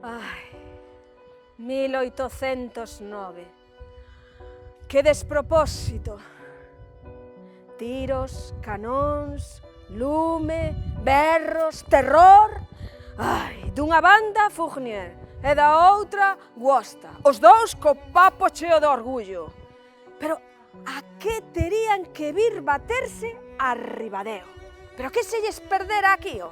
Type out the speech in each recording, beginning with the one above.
Ai, 1809. Que despropósito. Tiros, canóns, lume, berros, terror. Ai, dunha banda Fournier e da outra Gloucester. Os dous co papo cheo de orgullo. Pero a que terían que vir baterse a Ribadeo? Pero que se lles perdera aquí, ó?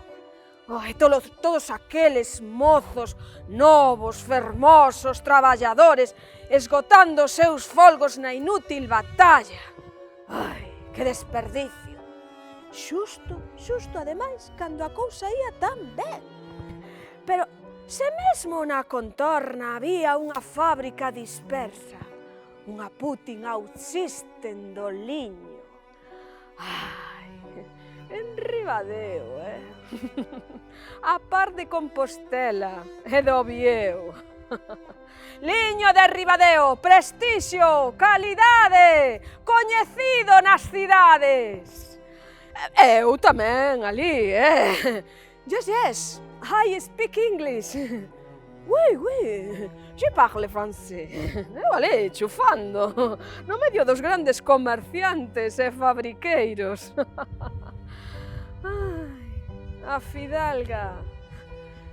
Ai, todos aqueles mozos novos, fermosos, traballadores, esgotando os seus folgos na inútil batalla. Ai, que desperdicio. Xusto, ademais, cando a cousa ia tan ben. Pero se mesmo na contorna había unha fábrica dispersa, unha putting out system do liño. Ai, en Ribadeo, a par de Compostela e do Vieo. Liño de Ribadeo, prestixio, calidade, coñecido nas cidades. Eu tamén, ali, Yes, I speak English. Oui, je parle français. Eu ali, chufando, no medio dos grandes comerciantes e fabriqueiros. Ai, a fidalga,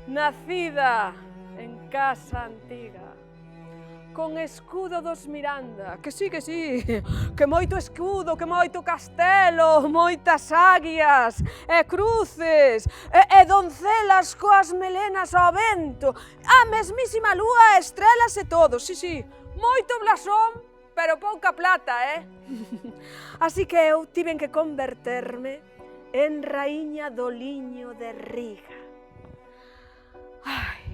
nacida en casa antiga, con escudo dos Miranda, que sí, que moito escudo, que moito castelo, moitas águias, e cruces, e doncelas coas melenas ao vento, a mesmísima lúa, estrelas e todo, sí, moito blasón, pero pouca plata, Así que eu tiven que converterme en raíña do liño de Riga. Ai,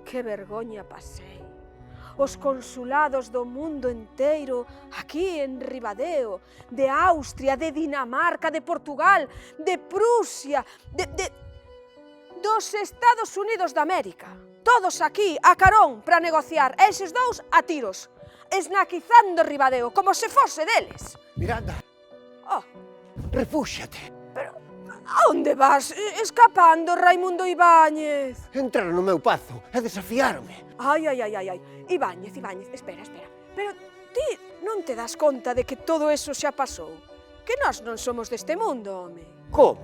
que vergoña pasei. Os consulados do mundo enteiro, aquí en Ribadeo, de Austria, de Dinamarca, de Portugal, de Prusia, dos Estados Unidos de América. Todos aquí, a carón, para negociar, eses dous a tiros, esnaquizando Ribadeo, como se fose deles. Miranda, refúxiate. Pero, a onde vas? Escapando, Raimundo Ibáñez. Entraron no meu pazo e desafiaronme. Ai, Ibáñez, espera. Pero ti non te das conta de que todo eso xa pasou? Que nós non somos deste mundo, home. Como?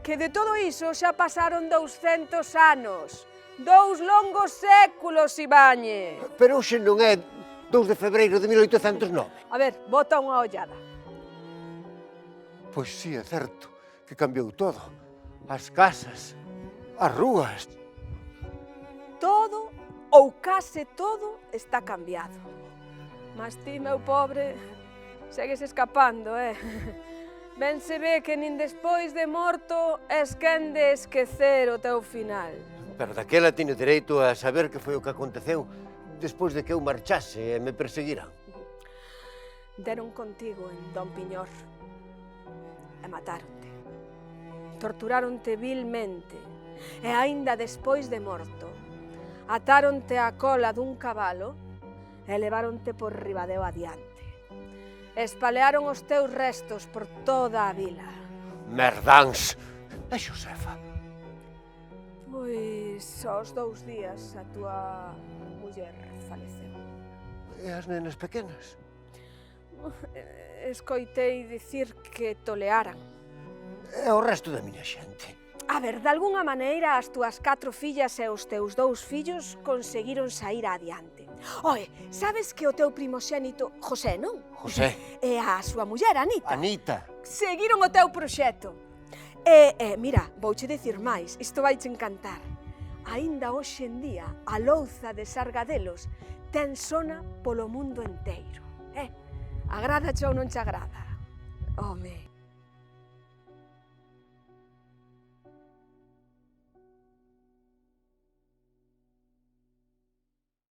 Que de todo iso xa pasaron 200 anos. 2 longos séculos, Ibáñez. Pero hoxe non é 2 de febreiro de 1809. A ver, bota unha ollada. Pois sí, é certo que cambiou todo. As casas, as rúas. Todo, ou case todo, está cambiado. Mas ti, meu pobre, segues escapando, Ben se ve que nin despois de morto es quen de esquecer o teu final. Pero daquela teño dereito a saber que foi o que aconteceu despois de que eu marchase e me perseguiran. Deron contigo en Don Piñor e matáronte. Torturáronte vilmente e aínda despois de morto atáronte á cola dun cabalo e leváronte por Ribadeo adiante. Espalearon os teus restos por toda a vila. Merdáns! E Xosefa? Pois aos 2 días a túa muller faleceu. E as nenas pequenas? Escoitei dicir que tolearan. E o resto da miña xente? A ver, de algunha maneira, as túas 4 fillas e os teus 2 fillos conseguiron saír adiante. Oe, sabes que o teu primoxénito, José, non? José. E a súa muller, Anita. Anita. Seguiron o teu proxecto. E, mira, vouche dicir máis, isto vaiche encantar. Aínda hoxe en día, a louza de Sargadelos ten sona polo mundo enteiro. Agradache ou non che agrada? Home,